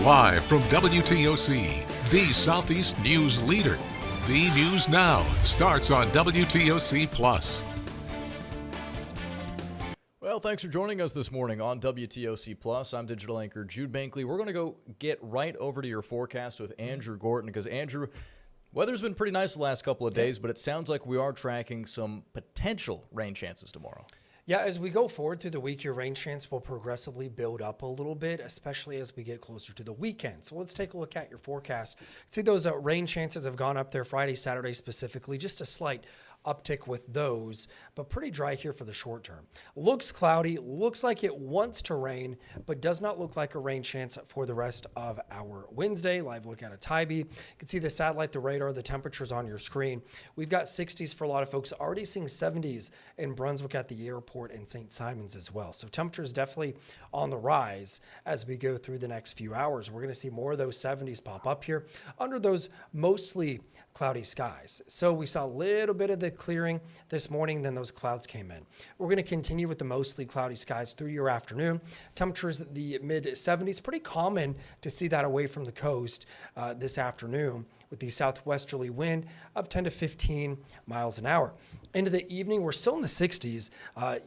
Live from WTOC, the Southeast news leader. The News Now starts on WTOC Plus. Well, thanks for joining us this morning on WTOC Plus. I'm digital anchor Jude Bankley. We're going to go get right over to your forecast with Andrew Gorton because, Andrew, weather's been pretty nice the last couple of days, but it sounds like we are tracking some potential rain chances tomorrow. Yeah, as we go forward through the week, your rain chance will progressively build up a little bit, especially as we get closer to the weekend. So let's take a look at your forecast. See, those rain chances have gone up there Friday, Saturday specifically, just a slight uptick with those, but pretty dry here for the short term. Looks cloudy, looks like it wants to rain, but does not look like a rain chance for the rest of our Wednesday. Live look at a Tybee. You can see the satellite, the radar, the temperatures on your screen. We've got 60s for a lot of folks, already seeing 70s in Brunswick at the airport and St. Simons as well. So temperatures definitely on the rise as we go through the next few hours. We're going to see more of those 70s pop up here under those mostly cloudy skies. So we saw a little bit of the clearing this morning, then those clouds came in. We're going to continue with the mostly cloudy skies through your afternoon. Temperatures at the mid 70s, pretty common to see that away from the coast this afternoon with the southwesterly wind of 10 to 15 miles an hour. Into the evening, we're still in the 60s.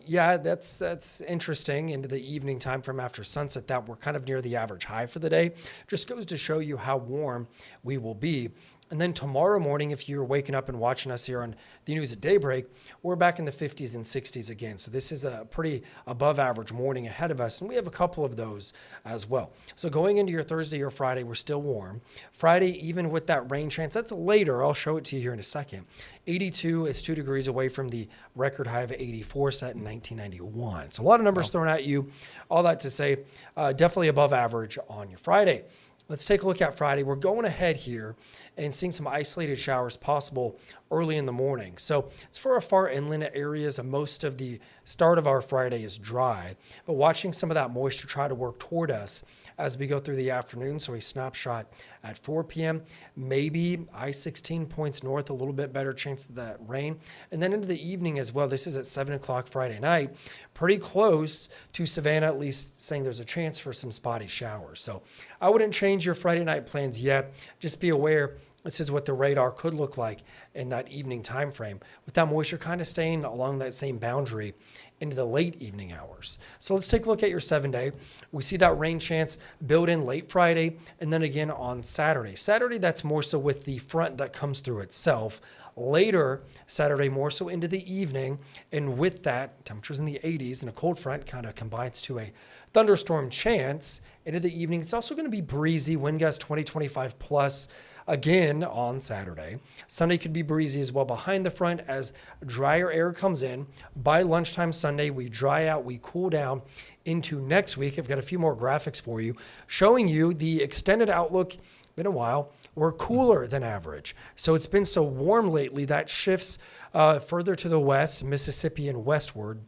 Yeah, that's interesting. Into the evening time from after sunset, that we're kind of near the average high for the day. Just goes to show you how warm we will be. And then tomorrow morning, if you're waking up and watching us here on the news at daybreak, we're back in the 50s and 60s again. So this is a pretty above average morning ahead of us. And we have a couple of those as well. So going into your Thursday or Friday, we're still warm. Friday, even with that rain chance, that's later. I'll show it to you here in a second. 82 is 2 degrees away from the record high of 84 set in 1991. So a lot of numbers thrown at you. All that to say, definitely above average on your Friday. Let's take a look at Friday. We're going ahead here and seeing some isolated showers possible early in the morning. So it's for our far inland areas, and most of the start of our Friday is dry, but watching some of that moisture try to work toward us as we go through the afternoon. So a snapshot at 4 p.m., maybe I-16 points north, a little bit better chance of that rain. And then into the evening as well. This is at 7 o'clock Friday night, pretty close to Savannah, at least saying there's a chance for some spotty showers. So I wouldn't change your Friday night plans yet. Just be aware this is what the radar could look like in that evening time frame, with that moisture kind of staying along that same boundary into the late evening hours. So let's take a look at your 7-day. We see that rain chance build in late Friday and then again on Saturday. Saturday, that's more so with the front that comes through itself. Later Saturday, more so into the evening, and with that, temperatures in the 80s and a cold front kind of combines to a thunderstorm chance into the evening. It's also going to be breezy, wind gusts 20-25 plus again on Saturday. Sunday could be breezy as well behind the front as drier air comes in. By lunchtime Sunday, we dry out, we cool down into next week. I've got a few more graphics for you showing you the extended outlook. Been a while. We're cooler than average. So it's been so warm lately that shifts further to the west, Mississippi and westward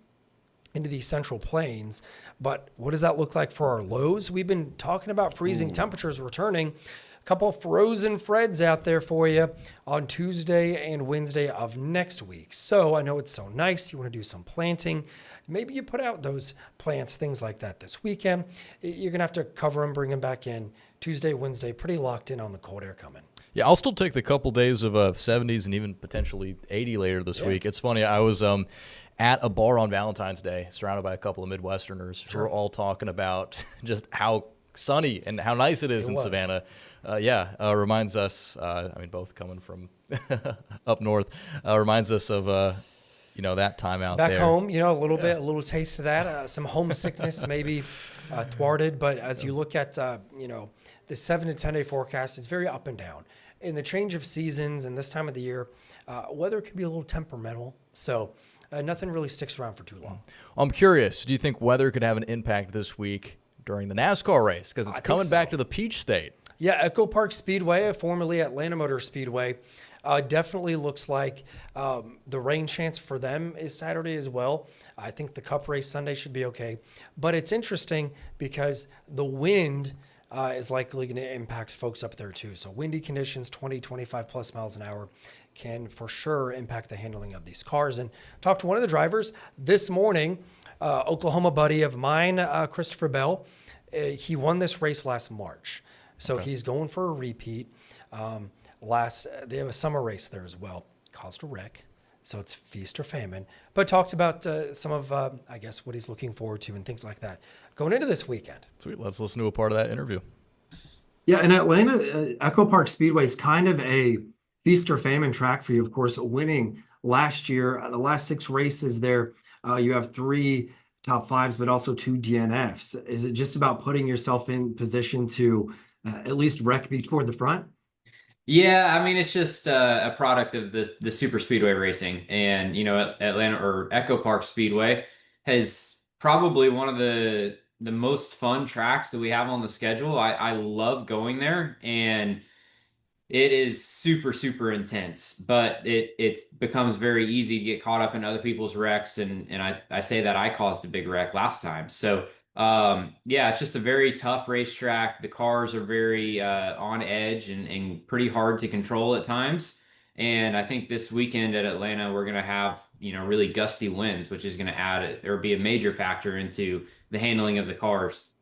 into the central plains. But what does that look like for our lows? We've been talking about freezing temperatures returning. A couple of frozen Freds out there for you on Tuesday and Wednesday of next week. So I know it's so nice. You want to do some planting. Maybe you put out those plants, things like that this weekend. You're going to have to cover them, bring them back in Tuesday, Wednesday, pretty locked in on the cold air coming. Yeah, I'll still take the couple days of 70s and even potentially 80 later this week. It's funny. I was at a bar on Valentine's Day surrounded by a couple of Midwesterners who were all talking about just how sunny and how nice it is in Savannah. Reminds us, both coming from up north, reminds us of, that time out back there. Back home, a little bit, a little taste of that, some homesickness maybe thwarted. But as you look at, the 7 to 10 day forecast, it's very up and down. In the change of seasons and this time of the year, weather can be a little temperamental. So nothing really sticks around for too long. I'm curious, do you think weather could have an impact this week during the NASCAR race? Because it's coming back to the Peach State. Yeah, Echo Park Speedway, formerly Atlanta Motor Speedway, definitely looks like the rain chance for them is Saturday as well. I think the Cup race Sunday should be okay. But it's interesting because the wind is likely going to impact folks up there too. So windy conditions, 20, 25 plus miles an hour, can for sure impact the handling of these cars. And talked to one of the drivers this morning, Oklahoma buddy of mine, Christopher Bell. he won this race last March, so he's going for a repeat. They have a summer race there as well, caused a wreck. So it's feast or famine, but talks about some of, I guess, what he's looking forward to and things like that going into this weekend. Sweet. Let's listen to a part of that interview. Yeah, in Atlanta, Echo Park Speedway is kind of a feast or famine track for you. Of course, winning last year, the last 6 races there, you have 3 top 5s, but also 2 DNFs. Is it just about putting yourself in position to at least wreck be toward the front? Yeah, I mean, it's just a product of the super speedway racing, and Atlanta or Echo Park Speedway has probably one of the most fun tracks that we have on the schedule. I love going there, and it is super, super intense, but it becomes very easy to get caught up in other people's wrecks, and I say that I caused a big wreck last time, so. Yeah, it's just a very tough racetrack. The cars are very on edge and pretty hard to control at times. And I think this weekend at Atlanta, we're going to have, really gusty winds, which is going to add or be a major factor into the handling of the cars.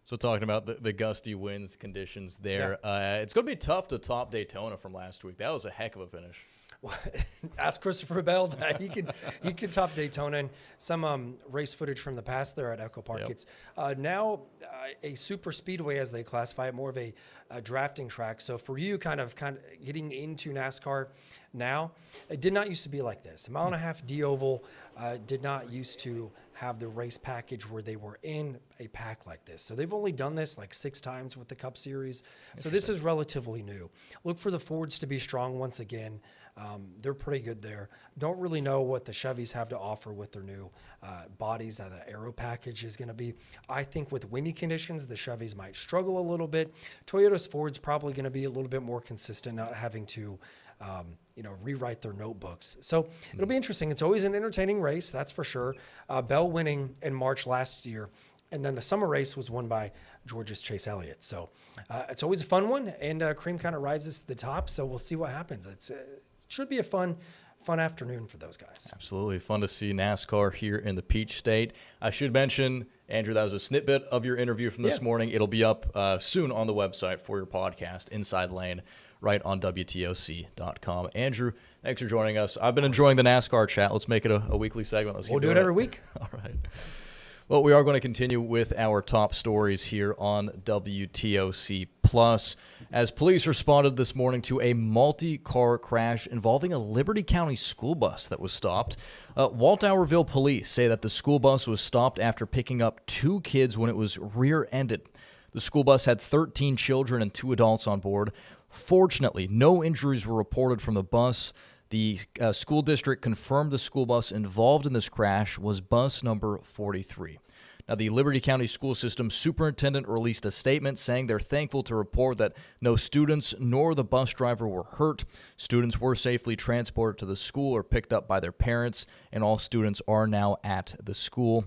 So talking about the gusty winds conditions there, it's going to be tough to top Daytona from last week. That was a heck of a finish. Ask Christopher Bell that he could top Daytona, and some race footage from the past there at Echo Park. Yep. It's now a super speedway, as they classify it, more of a drafting track. So for you, kind of getting into NASCAR now, it did not used to be like this. A 1.5-mile D oval did not used to have the race package where they were in a pack like this. So they've only done this like 6 times with the Cup Series. So this is relatively new. Look for the Fords to be strong once again. They're pretty good there. Don't really know what the Chevys have to offer with their new bodies. The aero package is going to be. I think with windy conditions, the Chevys might struggle a little bit. Toyota's Ford's probably going to be a little bit more consistent, not having to rewrite their notebooks. So it'll be interesting. It's always an entertaining race, that's for sure. Bell winning in March last year. And then the summer race was won by Georgia's Chase Elliott. So it's always a fun one, and Cream kind of rises to the top. So we'll see what happens. It should be a fun afternoon for those guys. Absolutely. Fun to see NASCAR here in the Peach State. I should mention, Andrew, that was a snippet of your interview from this morning. It'll be up soon on the website for your podcast, Inside Lane, right on WTOC.com. Andrew, thanks for joining us. I've been enjoying the NASCAR chat. Let's make it a weekly segment. We'll do it every week. All right. Well, we are going to continue with our top stories here on WTOC Plus, as police responded this morning to a multi-car crash involving a Liberty County school bus that was stopped. Waltowerville police say that the school bus was stopped after picking up 2 kids when it was rear-ended. The school bus had 13 children and 2 adults on board. Fortunately, no injuries were reported from the bus. The school district confirmed the school bus involved in this crash was bus number 43. Now, the Liberty County School System superintendent released a statement saying they're thankful to report that no students nor the bus driver were hurt. Students were safely transported to the school or picked up by their parents, and all students are now at the school.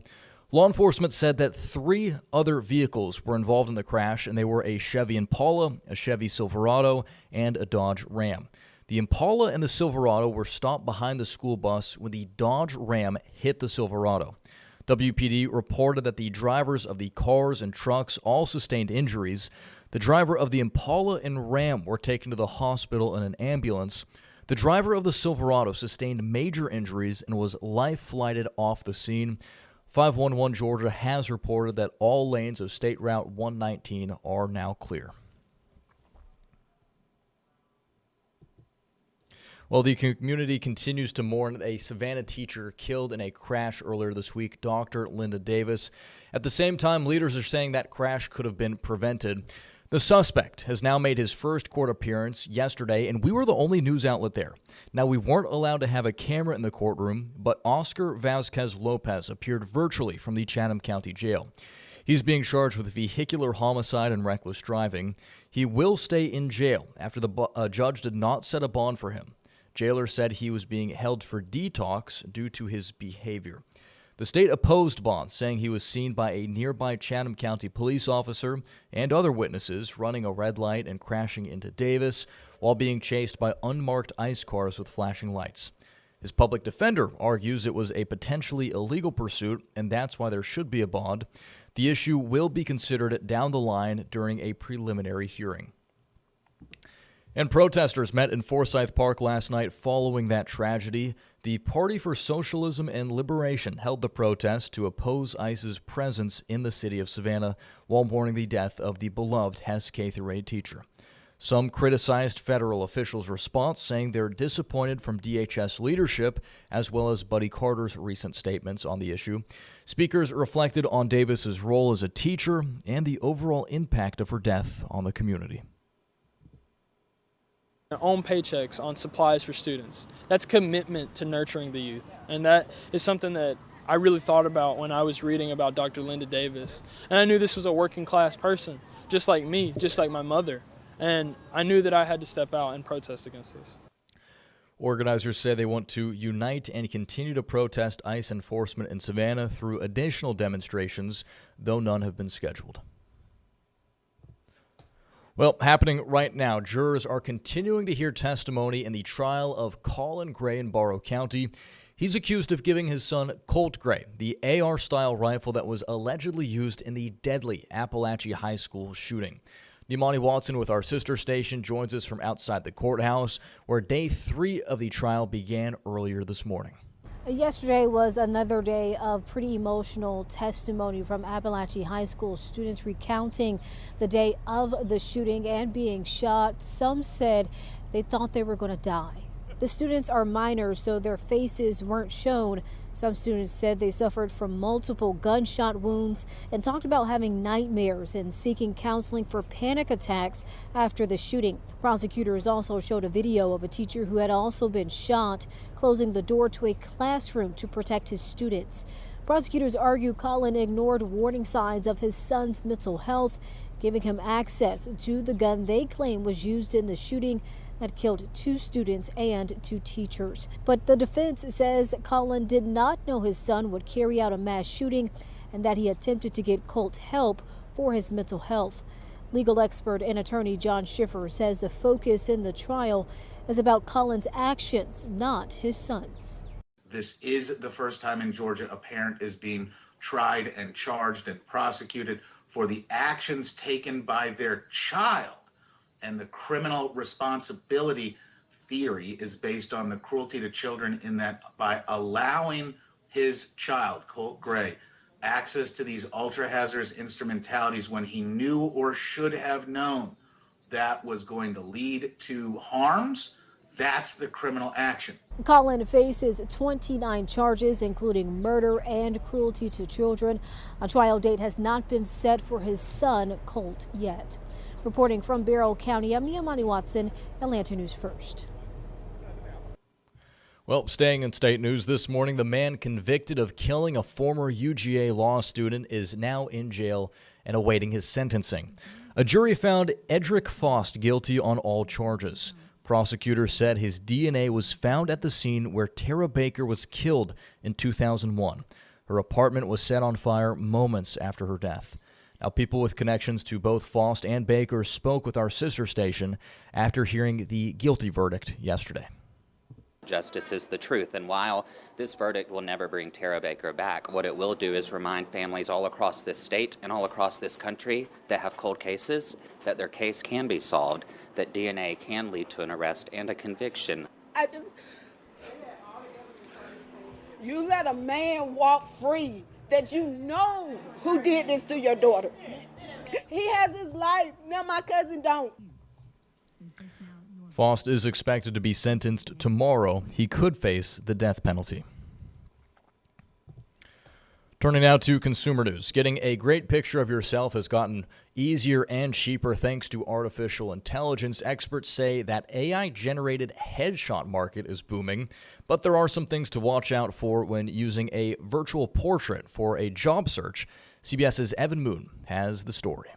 Law enforcement said that 3 other vehicles were involved in the crash, and they were a Chevy Impala, a Chevy Silverado, and a Dodge Ram. The Impala and the Silverado were stopped behind the school bus when the Dodge Ram hit the Silverado. WPD reported that the drivers of the cars and trucks all sustained injuries. The driver of the Impala and Ram were taken to the hospital in an ambulance. The driver of the Silverado sustained major injuries and was life-flighted off the scene. 511 Georgia has reported that all lanes of State Route 119 are now clear. Well, the community continues to mourn a Savannah teacher killed in a crash earlier this week, Dr. Linda Davis. At the same time, leaders are saying that crash could have been prevented. The suspect has now made his first court appearance yesterday, and we were the only news outlet there. Now, we weren't allowed to have a camera in the courtroom, but Oscar Vasquez Lopez appeared virtually from the Chatham County Jail. He's being charged with vehicular homicide and reckless driving. He will stay in jail after the judge did not set a bond for him. Jailer said he was being held for detox due to his behavior. The state opposed bond, saying he was seen by a nearby Chatham County police officer and other witnesses running a red light and crashing into Davis while being chased by unmarked ICE cars with flashing lights. His public defender argues it was a potentially illegal pursuit, and that's why there should be a bond. The issue will be considered down the line during a preliminary hearing. And protesters met in Forsyth Park last night following that tragedy. The Party for Socialism and Liberation held the protest to oppose ICE's presence in the city of Savannah while mourning the death of the beloved Hess K-8 teacher. Some criticized federal officials' response, saying they're disappointed from DHS leadership, as well as Buddy Carter's recent statements on the issue. Speakers reflected on Davis's role as a teacher and the overall impact of her death on the community. Their own paychecks on supplies for students. That's commitment to nurturing the youth. And that is something that I really thought about when I was reading about Dr. Linda Davis. And I knew this was a working class person, just like me, just like my mother. And I knew that I had to step out and protest against this. Organizers say they want to unite and continue to protest ICE enforcement in Savannah through additional demonstrations, though none have been scheduled. Well, happening right now, jurors are continuing to hear testimony in the trial of Colin Gray in Barrow County. He's accused of giving his son Colt Gray the AR-style rifle that was allegedly used in the deadly Appalachia High School shooting. Nimani Watson with our sister station joins us from outside the courthouse, where day 3 of the trial began earlier this morning. Yesterday was another day of pretty emotional testimony from Appalachia High School students recounting the day of the shooting and being shot. Some said they thought they were going to die. The students are minors, so their faces weren't shown. Some students said they suffered from multiple gunshot wounds and talked about having nightmares and seeking counseling for panic attacks after the shooting. Prosecutors also showed a video of a teacher who had also been shot, closing the door to a classroom to protect his students. Prosecutors argue Colin ignored warning signs of his son's mental health, giving him access to the gun they claim was used in the shooting that killed 2 students and 2 teachers. But the defense says Colin did not know his son would carry out a mass shooting and that he attempted to get Colt help for his mental health. Legal expert and attorney John Schiffer says the focus in the trial is about Colin's actions, not his son's. This is the first time in Georgia a parent is being tried and charged and prosecuted for the actions taken by their child. And the criminal responsibility theory is based on the cruelty to children, in that by allowing his child, Colt Gray, access to these ultra-hazardous instrumentalities when he knew or should have known that was going to lead to harms, that's the criminal action. Colin faces 29 charges, including murder and cruelty to children. A trial date has not been set for his son, Colt, yet. Reporting from Barrow County, I'm Nimani Watson, Atlanta News First. Well, staying in state news this morning, the man convicted of killing a former UGA law student is now in jail and awaiting his sentencing. A jury found Edric Faust guilty on all charges. Prosecutors said his DNA was found at the scene where Tara Baker was killed in 2001. Her apartment was set on fire moments after her death. Now, people with connections to both Faust and Baker spoke with our sister station after hearing the guilty verdict yesterday. Justice is the truth, and while this verdict will never bring Tara Baker back, what it will do is remind families all across this state and all across this country that have cold cases that their case can be solved, that DNA can lead to an arrest and a conviction. You let a man walk free that you know who did this to your daughter. He has his life. Now my cousin don't. Faust is expected to be sentenced tomorrow. He could face the death penalty. Turning now to consumer news. Getting a great picture of yourself has gotten easier and cheaper thanks to artificial intelligence. Experts say that AI-generated headshot market is booming, but there are some things to watch out for when using a virtual portrait for a job search. CBS's Evan Moon has the story.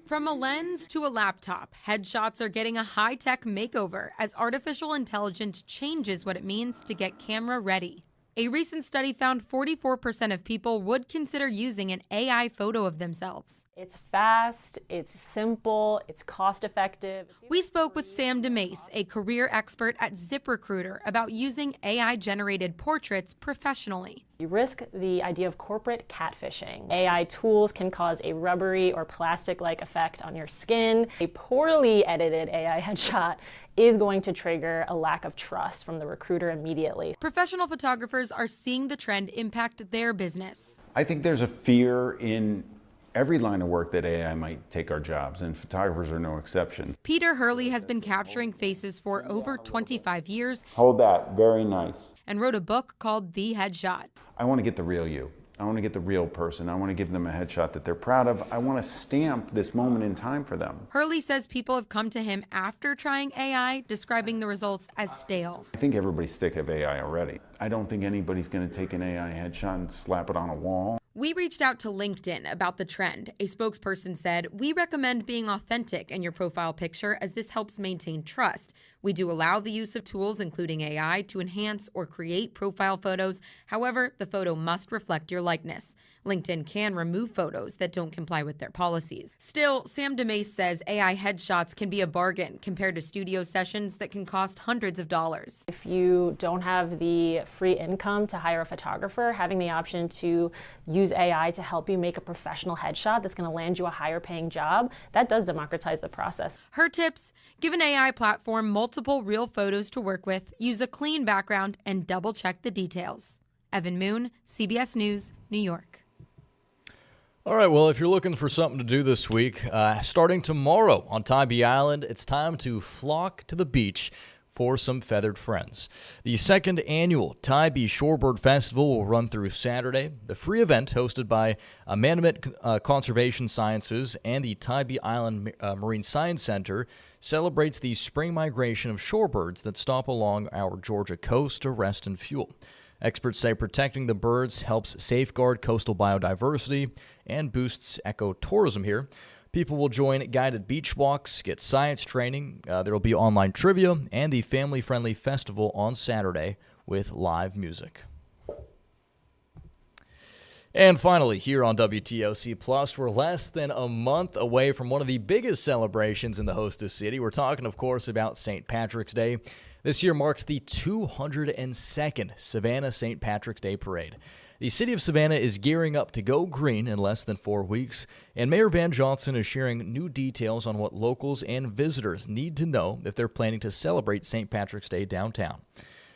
From a lens to a laptop, headshots are getting a high-tech makeover as artificial intelligence changes what it means to get camera ready. A recent study found 44% of people would consider using an AI photo of themselves. It's fast, it's simple, it's cost effective. We spoke with Sam DeMace, a career expert at ZipRecruiter, about using AI-generated portraits professionally. You risk the idea of corporate catfishing. AI tools can cause a rubbery or plastic-like effect on your skin. A poorly edited AI headshot is going to trigger a lack of trust from the recruiter immediately. Professional photographers are seeing the trend impact their business. I think there's a fear in every line of work that AI might take our jobs, and photographers are no exception. Peter Hurley has been capturing faces for over 25 years. Hold that, very nice. And wrote a book called The Headshot. I want to get the real you. I want to get the real person. I want to give them a headshot that they're proud of. I want to stamp this moment in time for them. Hurley says people have come to him after trying AI, describing the results as stale. I think everybody's sick of AI already. I don't think anybody's going to take an AI headshot and slap it on a wall. We reached out to LinkedIn about the trend. A spokesperson said, "We recommend being authentic in your profile picture as this helps maintain trust. We do allow the use of tools, including AI, to enhance or create profile photos. However, the photo must reflect your likeness. LinkedIn can remove photos that don't comply with their policies." Still, Sam DeMace says AI headshots can be a bargain compared to studio sessions that can cost hundreds of dollars. If you don't have the free income to hire a photographer, having the option to use AI to help you make a professional headshot that's going to land you a higher paying job, that does democratize the process. Her tips: give an AI platform multiple real photos to work with, use a clean background, and double check the details. Evan Moon, CBS News, New York. All right, well, if you're looking for something to do this week, starting tomorrow on Tybee Island, it's time to flock to the beach for some feathered friends. The second annual Tybee Shorebird Festival will run through Saturday. The free event, hosted by Manomet Conservation Sciences and the Tybee Island Marine Science Center, celebrates the spring migration of shorebirds that stop along our Georgia coast to rest and fuel. Experts say protecting the birds helps safeguard coastal biodiversity and boosts ecotourism here. People will join guided beach walks, get science training. There will be online trivia and the family-friendly festival on Saturday with live music. And finally, here on WTOC Plus, we're less than a month away from one of the biggest celebrations in the hostess city. We're talking, of course, about St. Patrick's Day. This year marks the 202nd Savannah St. Patrick's Day Parade. The city of Savannah is gearing up to go green in less than 4 weeks, and Mayor Van Johnson is sharing new details on what locals and visitors need to know if they're planning to celebrate St. Patrick's Day downtown.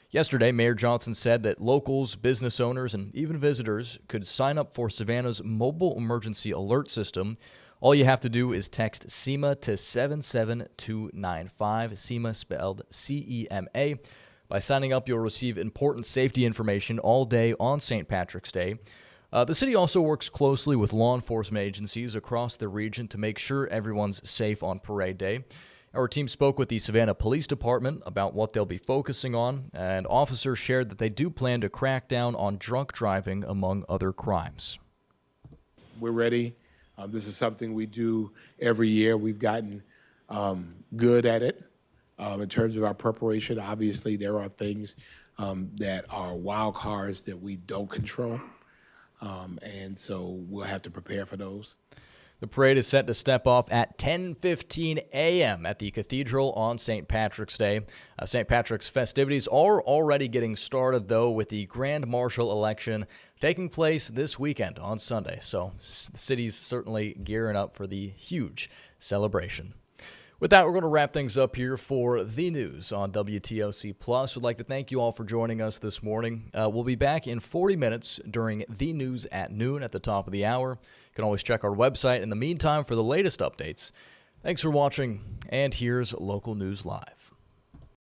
Yesterday, Mayor Johnson said that locals, business owners, and even visitors could sign up for Savannah's mobile emergency alert system. All you have to do is text SEMA to 77295, SEMA spelled C-E-M-A. By signing up, you'll receive important safety information all day on St. Patrick's Day. The city also works closely with law enforcement agencies across the region to make sure everyone's safe on Parade Day. Our team spoke with the Savannah Police Department about what they'll be focusing on, and officers shared that they do plan to crack down on drunk driving, among other crimes. We're ready. This is something we do every year. We've gotten good at it. In terms of our preparation, obviously there are things that are wild cards that we don't control, and so we'll have to prepare for those. The parade is set to step off at 10:15 a.m. at the Cathedral on St. Patrick's Day. St. Patrick's festivities are already getting started, though, with the Grand Marshal election taking place this weekend on Sunday. So the city's certainly gearing up for the huge celebration. With that, we're going to wrap things up here for the news on WTOC Plus. We'd like to thank you all for joining us this morning. We'll be back in 40 minutes during the news at noon at the top of the hour. You can always check our website in the meantime for the latest updates. Thanks for watching, and here's Local News Live.